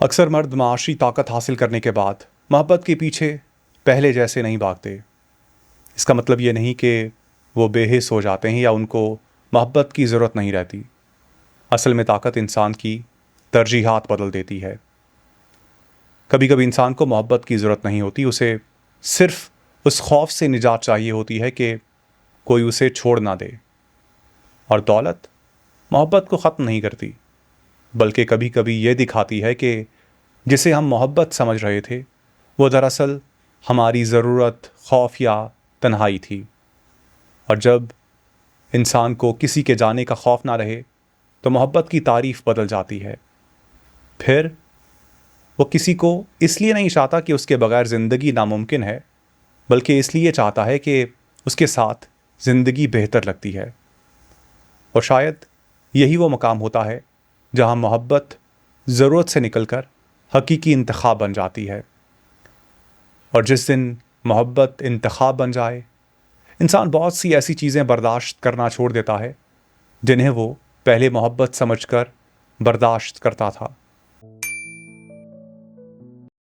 اکثر مرد معاشی طاقت حاصل کرنے کے بعد محبت کے پیچھے پہلے جیسے نہیں بھاگتے۔ اس کا مطلب یہ نہیں کہ وہ بے حس ہو جاتے ہیں یا ان کو محبت کی ضرورت نہیں رہتی۔ اصل میں طاقت انسان کی ترجیحات بدل دیتی ہے۔ کبھی کبھی انسان کو محبت کی ضرورت نہیں ہوتی، اسے صرف اس خوف سے نجات چاہیے ہوتی ہے کہ کوئی اسے چھوڑ نہ دے۔ اور دولت محبت کو ختم نہیں کرتی، بلکہ کبھی کبھی یہ دکھاتی ہے کہ جسے ہم محبت سمجھ رہے تھے وہ دراصل ہماری ضرورت، خوف یا تنہائی تھی۔ اور جب انسان کو کسی کے جانے کا خوف نہ رہے تو محبت کی تعریف بدل جاتی ہے۔ پھر وہ کسی کو اس لیے نہیں چاہتا کہ اس کے بغیر زندگی ناممکن ہے، بلکہ اس لیے چاہتا ہے کہ اس کے ساتھ زندگی بہتر لگتی ہے۔ اور شاید یہی وہ مقام ہوتا ہے جہاں محبت ضرورت سے نکل کر حقیقی انتخاب بن جاتی ہے۔ اور جس دن محبت انتخاب بن جائے، انسان بہت سی ایسی چیزیں برداشت کرنا چھوڑ دیتا ہے جنہیں وہ پہلے محبت سمجھ کر برداشت کرتا تھا۔